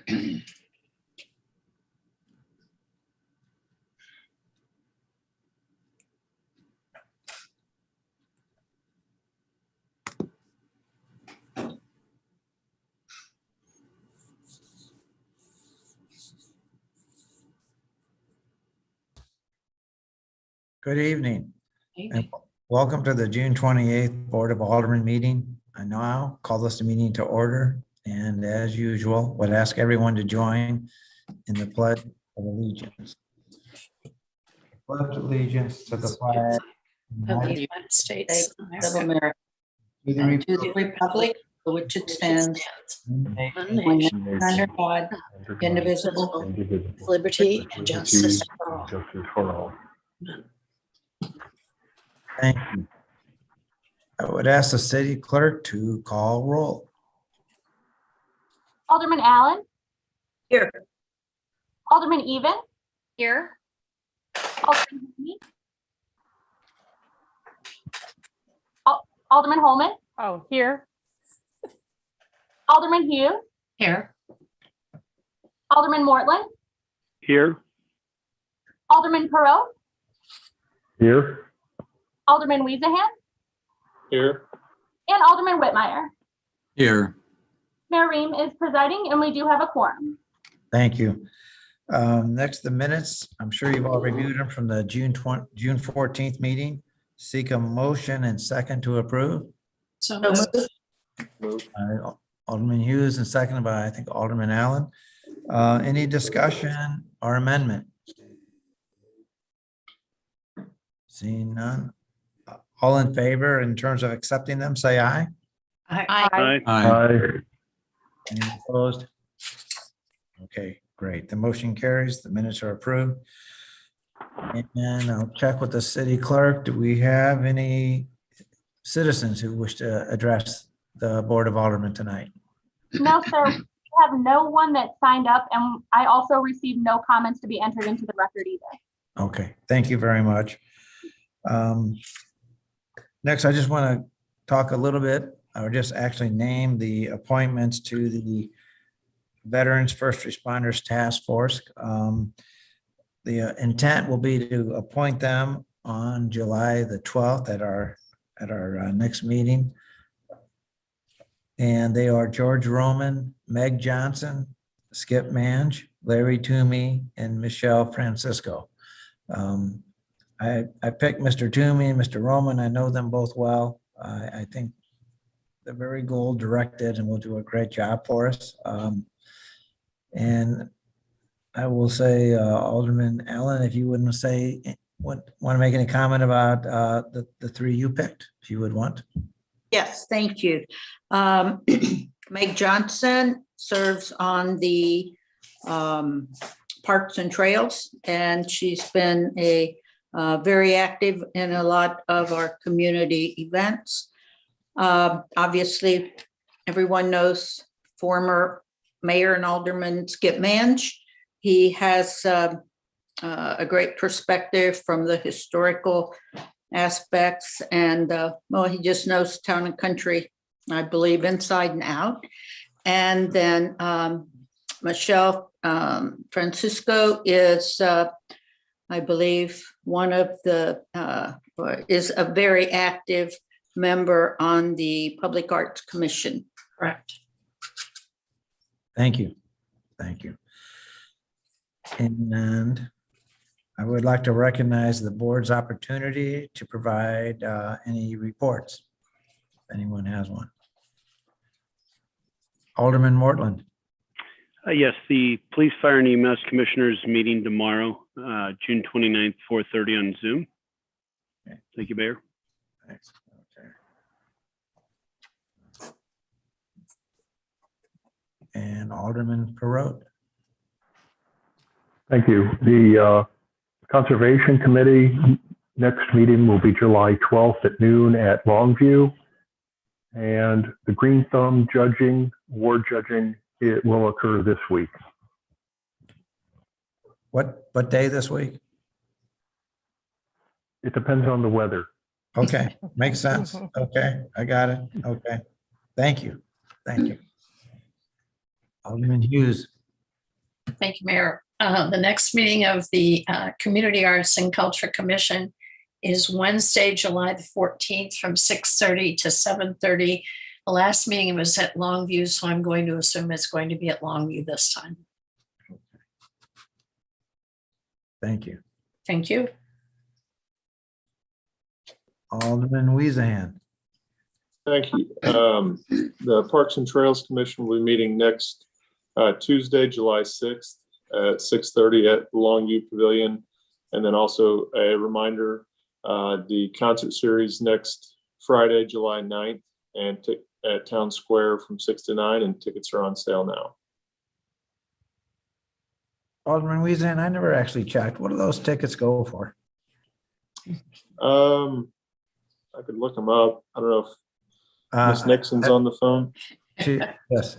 Good evening, and welcome to the June 28th Board of Aldermen meeting. I now call this meeting to order, and as usual, would ask everyone to join in the Pledge of Allegiance. Pledge allegiance to the flag Of the United States of America, to the and to the republic for which it stands, one one nation, nation under God, indivisible. with liberty and justice for all. Thank you. I would ask the city clerk to call roll. Alderman Allen. Here. Alderman Even. Here. Alderman Haney. Alderman Holman. Oh, here. Alderman Hughes. Here. Alderman Mortland. Here. Alderman Perot. Here. Alderman Weezahan. Here. And Alderman Whitmire. Here. Mayor Ream is presiding, and we do have a quorum. Thank you. Next, the minutes. I'm sure you've all reviewed them from the June 14th meeting. Seek a motion and second to approve. So moved. Alderman Hughes and seconded by, I think, Alderman Allen. Any discussion or amendment? Seeing none. All in favor in terms of accepting them, say aye. Aye. Aye. Any opposed? Okay, great. The motion carries. The minutes are approved. And I'll check with the city clerk. Do we have any citizens who wish to address the Board of Aldermen tonight? No, sir. We have no one that signed up, and I also received no comments to be entered into the record either. Okay, thank you very much. Next, I just want to talk a little bit, or just actually name the appointments to the Veterans First Responders Task Force. The intent will be to appoint them on July the 12th at our next meeting. And they are George Roman, Meg Johnson, Skip Mange, Larry Toomey, and Michelle Francisco. I picked Mr. Toomey and Mr. Roman. I know them both well. I think they're very goal directed and will do a great job for us. And I will say, Alderman Allen, if you wouldn't say, want to make any comment about the three you picked, if you would want. Yes, thank you. Meg Johnson serves on the Parks and Trails, and she's been very active in a lot of our community events. Obviously, everyone knows former Mayor and Alderman Skip Mange. He has a great perspective from the historical aspects, and well, he just knows town and country, I believe, inside and out. And then Michelle Francisco is, I believe, one of the, is a very active member on the Public Arts Commission. Correct. Thank you. Thank you. And I would like to recognize the board's opportunity to provide any reports, if anyone has one. Alderman Mortland. Yes, the Police, Fire, and EMS Commissioners meeting tomorrow, June 29th, 4:30 on Zoom. Okay. Thank you, Mayor. Thanks. Okay. And Alderman Perot. Thank you. The Conservation Committee next meeting will be July 12th at noon at Longview. And the Green Thumb judging, award judging, it will occur this week. What day this week? It depends on the weather. Okay, makes sense. Okay, I got it. Okay, thank you. Thank you. Alderman Hughes. Thank you, Mayor. The next meeting of the Community Arts and Culture Commission is Wednesday, July the 14th from 6:30 to 7:30. The last meeting was at Longview, so I'm going to assume it's going to be at Longview this time. Thank you. Thank you. Alderman Weezahan. Thank you. The Parks and Trails Commission will be meeting next Tuesday, July 6th at 6:30 at Longview Pavilion. And then also a reminder, the concert series next Friday, July 9th, and at Town Square from 6 to 9, and tickets are on sale now. Alderman Weezahan, I never actually checked. What do those tickets go for? I could look them up. I don't know if Ms. Nixon's on the phone. Yes.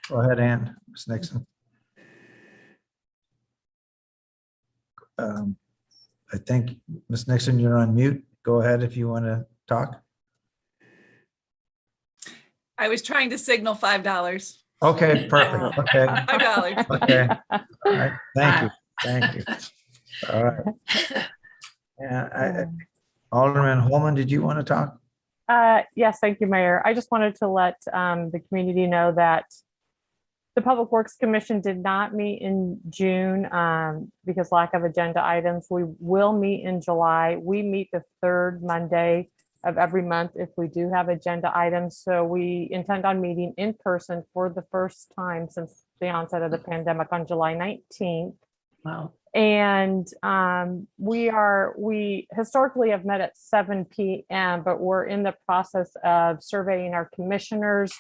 Go ahead, Ann. Ms. Nixon. I think, Ms. Nixon, you're on mute. Go ahead if you want to talk. I was trying to signal $5. Okay, perfect. Okay. $5. Okay. All right. Thank you. Thank you. All right. Yeah, Alderman Holman, did you want to talk? Yes, thank you, Mayor. I just wanted to let the community know that the Public Works Commission did not meet in June because lack of agenda items. We will meet in July. We meet the third Monday of every month if we do have agenda items. So we intend on meeting in person for the first time since the onset of the pandemic on July 19th. Wow. And we historically have met at 7 p.m., but we're in the process of surveying our commissioners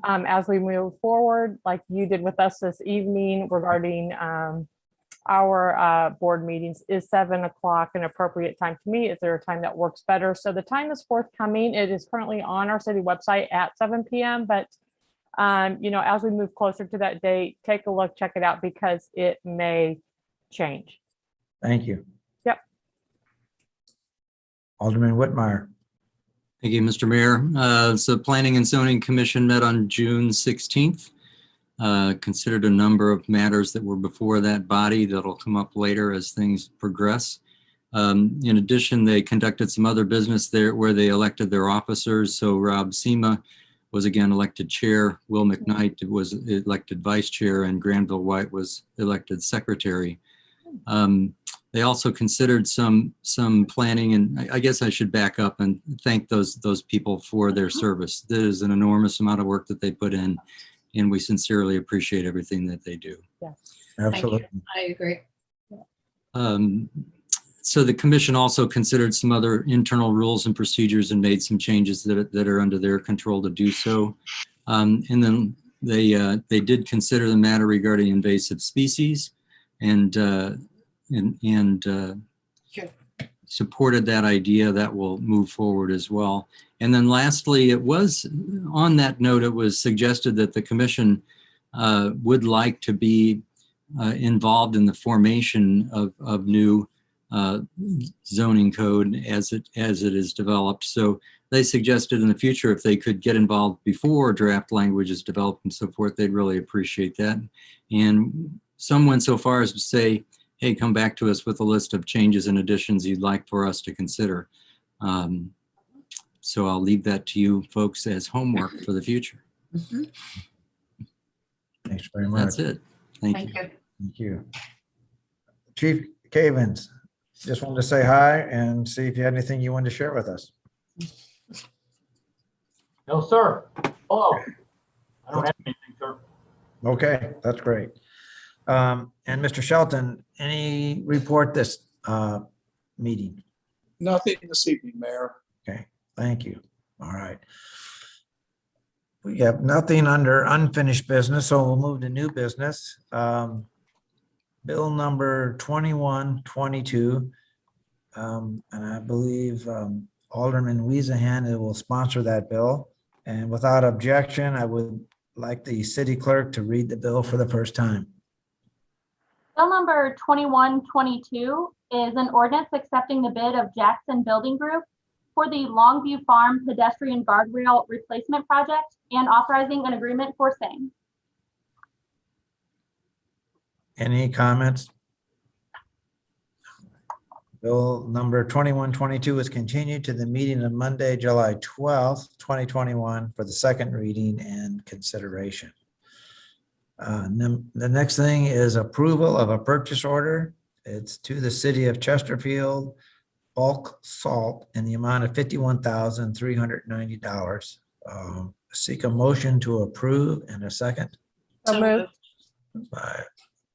as we move forward, like you did with us this evening regarding our board meetings. Is 7 o'clock an appropriate time to meet? Is there a time that works better? So the time is forthcoming. It is currently on our city website at 7 p.m., but as we move closer to that date, take a look, check it out, because it may change. Thank you. Yep. Alderman Whitmire. Thank you, Mr. Mayor. So Planning and Zoning Commission met on June 16th. Considered a number of matters that were before that body that'll come up later as things progress. In addition, they conducted some other business there where they elected their officers. So Rob Sema was again elected chair. Will McKnight was elected vice chair, and Granville White was elected secretary. They also considered some planning, and I guess I should back up and thank those people for their service. There's an enormous amount of work that they put in, and we sincerely appreciate everything that they do. Yes. Absolutely. I agree. So the commission also considered some other internal rules and procedures and made some changes that are under their control to do so. And then they did consider the matter regarding invasive species and supported that idea. That will move forward as well. And then lastly, it was on that note, it was suggested that the commission would like to be involved in the formation of new zoning code as it is developed. So they suggested in the future, if they could get involved before draft language is developed and so forth, they'd really appreciate that. And some went so far as to say, hey, come back to us with a list of changes and additions you'd like for us to consider. So I'll leave that to you folks as homework for the future. Mm-hmm. Thanks very much. That's it. Thank you. Thank you. Chief Cavins, just wanted to say hi and see if you had anything you wanted to share with us. No, sir. Hello. I don't have anything, sir. Okay, that's great. And Mr. Shelton, any report this meeting? Nothing this evening, Mayor. Okay, thank you. All right. We have nothing under unfinished business, so we'll move to new business. Bill number 2122. And I believe Alderman Weezahan will sponsor that bill. And without objection, I would like the city clerk to read the bill for the first time. Bill number 2122 is an ordinance accepting the bid of Jackson Building Group for the Longview Farm pedestrian guardrail replacement project and authorizing an agreement for same. Any comments? Bill number 2122 is continued to the meeting of Monday, July 12th, 2021 for the second reading and consideration. The next thing is approval of a purchase order. It's to the city of Chesterfield, bulk salt in the amount of $51,390. Seek a motion to approve and a second. So moved.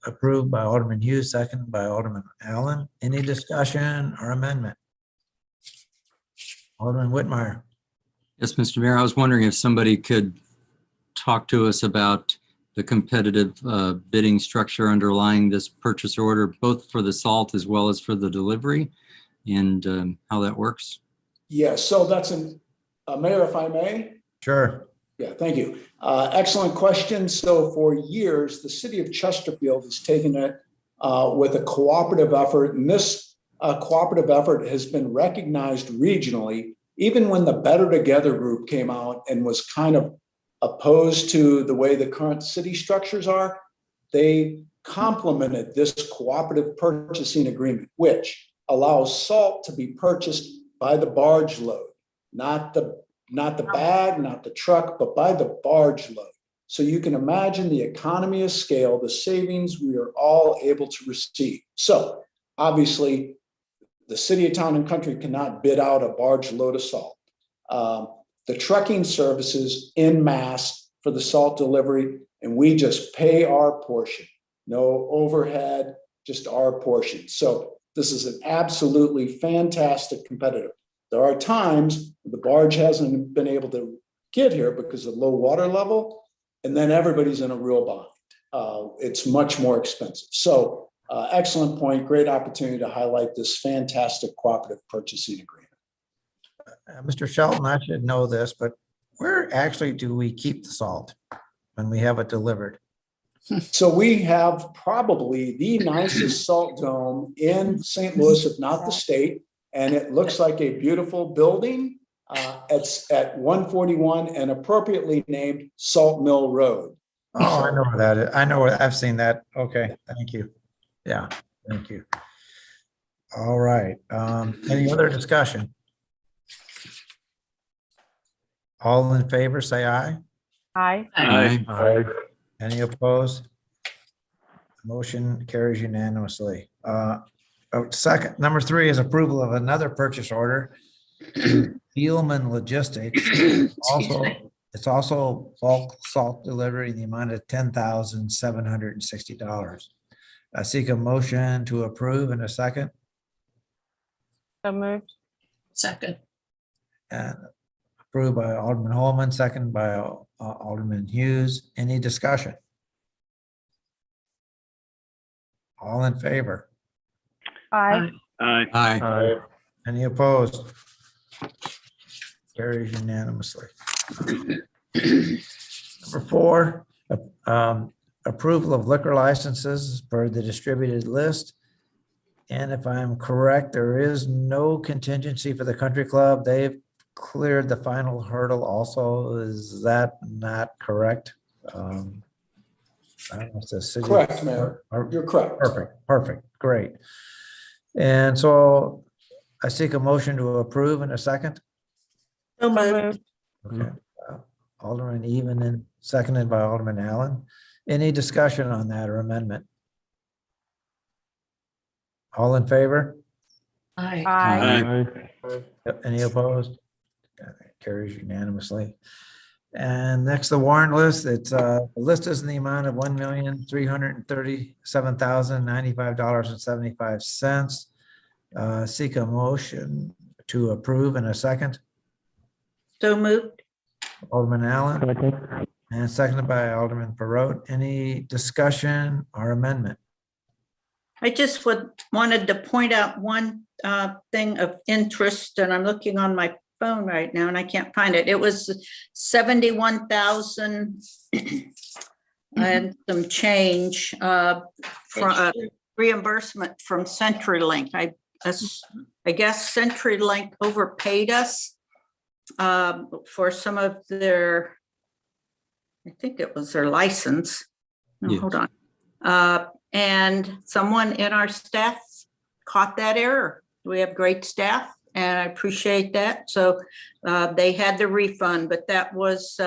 Approved by Alderman Hughes, second by Alderman Allen. Any discussion or amendment? Alderman Whitmire. Yes, Mr. Mayor, I was wondering if somebody could talk to us about the competitive bidding structure underlying this purchase order, both for the salt as well as for the delivery, and how that works. Yeah, so that's Mayor, if I may. Sure. Yeah, thank you. Excellent question. So for years, the city of Chesterfield has taken it with a cooperative effort, and this cooperative effort has been recognized regionally. Even when the Better Together group came out and was kind of opposed to the way the current city structures are, they complemented this cooperative purchasing agreement, which allows salt to be purchased by the barge load, not the bag, not the truck, but by the barge load. So you can imagine the economy of scale, the savings we are all able to receive. So obviously, the city of Town and Country cannot bid out a barge load of salt. The trucking services en masse for the salt delivery, and we just pay our portion. No overhead, just our portion. So this is an absolutely fantastic competitor. There are times the barge hasn't been able to get here because of low water level, and then everybody's in a real bind. It's much more expensive. So excellent point, great opportunity to highlight this fantastic cooperative purchasing agreement. Mr. Shelton, I should know this, but where actually do we keep the salt when we have it delivered? So we have probably the nicest salt dome in St. Louis, if not the state. And it looks like a beautiful building. It's at 141 and appropriately named Salt Mill Road. Oh, I know where that is. I know where, I've seen that. Okay, thank you. Yeah, thank you. All right. Any other discussion? All in favor, say aye. Aye. Aye. Aye. Any opposed? Motion carries unanimously. Second, number 3 is approval of another purchase order. Thielman Logistics. It's also bulk salt delivery in the amount of $10,760. I seek a motion to approve in a second. So moved. Second. And approved by Alderman Holman, second by Alderman Hughes. Any discussion? All in favor? Aye. Aye. Aye. Any opposed? Carries unanimously. Number 4, approval of liquor licenses per the distributed list. And if I'm correct, there is no contingency for the country club. They've cleared the final hurdle also. Is that not correct? I don't know if the city. Correct, Mayor. You're correct. Perfect, great. And so I seek a motion to approve in a second. So moved. Okay. Alderman Even and seconded by Alderman Allen. Any discussion on that or amendment? All in favor? Aye. Aye. Yep, any opposed? Carries unanimously. And next, the warrant list. It's the list is in the amount of $1,337,095.75. Seek a motion to approve in a second. So moved. Alderman Allen Second. and seconded by Alderman Perot. Any discussion or amendment? I just wanted to point out one thing of interest, and I'm looking on my phone right now and I can't find it. It was 71,000 and some change from reimbursement from CenturyLink. I guess CenturyLink overpaid us for some of their, I think it was their license. No, Yes. hold on. and someone in our staff caught that error. We have great staff, and I appreciate that. So they had the refund, but that was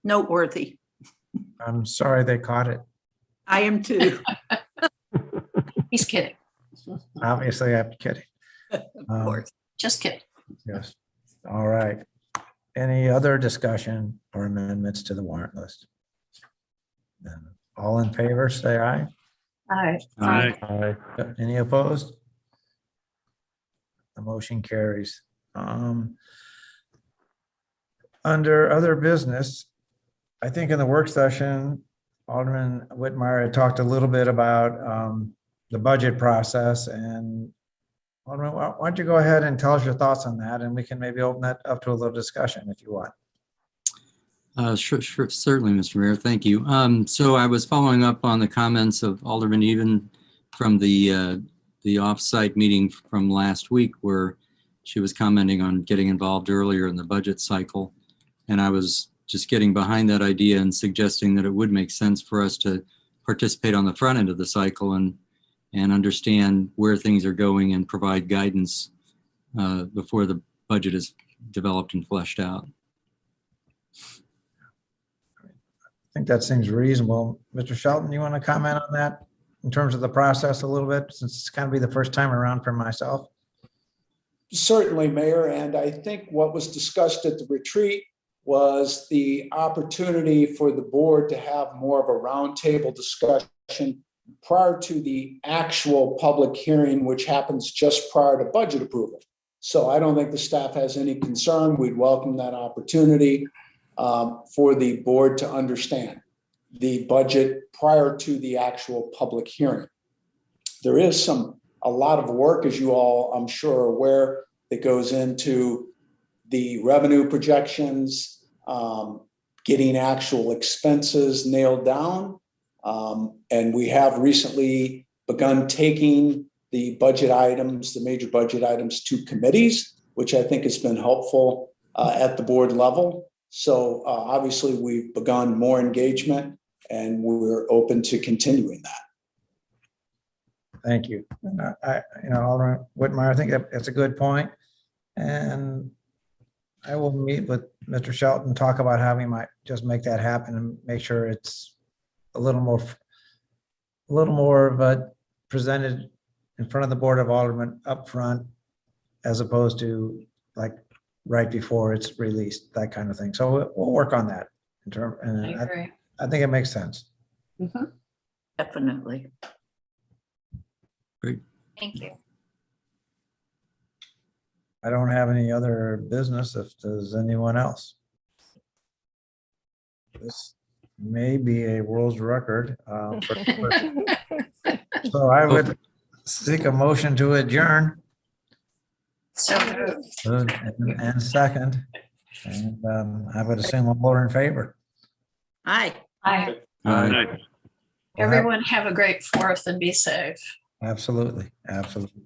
noteworthy. I'm sorry they caught it. I am too. He's kidding. Obviously, I'm kidding. Of course. Just kidding. Yes. All right. Any other discussion or amendments to the warrant list? Then all in favor, say aye. All Aye. Aye. Any opposed? The motion carries. Under other business, I think in the work session, Alderman Whitmire had talked a little bit about the budget process, and Alderman, why don't you go ahead and tell us your thoughts on that, and we can maybe open that up to a little discussion if you want. Sure, certainly, Mr. Mayor. Thank you. So I was following up on the comments of Alderman Even from the off-site meeting from last week, where she was commenting on getting involved earlier in the budget cycle. And I was just getting behind that idea and suggesting that it would make sense for us to participate on the front end of the cycle and understand where things are going and provide guidance before the budget is developed and fleshed out. I think that seems reasonable. Mr. Shelton, you want to comment on that in terms of the process a little bit, since it's going to be the first time around for myself? Certainly, Mayor, and I think what was discussed at the retreat was the opportunity for the board to have more of a roundtable discussion prior to the actual public hearing, which happens just prior to budget approval. So I don't think the staff has any concern. We'd welcome that opportunity for the board to understand the budget prior to the actual public hearing. There is a lot of work, as you all, I'm sure, are aware, that goes into the revenue projections, getting actual expenses nailed down. And we have recently begun taking the budget items, the major budget items, to committees, which I think has been helpful at the board level. So obviously we've begun more engagement, and we're open to continuing that. Thank you. And Alderman Whitmire, I think that's a good point. And I will meet with Mr. Shelton, talk about how we might just make that happen and make sure it's a little more of a presented in front of the Board of Aldermen up front, as opposed to like right before it's released, that kind of thing. So we'll work on that in term, and I agree. I think it makes sense. Definitely. Great. Thank you. I don't have any other business. If there's anyone else. This may be a world's record. So I would seek a motion to adjourn. So And second. And I would assume all are in favor. Aye. I, Aye. everyone have a great 4th and be safe. Absolutely, absolutely.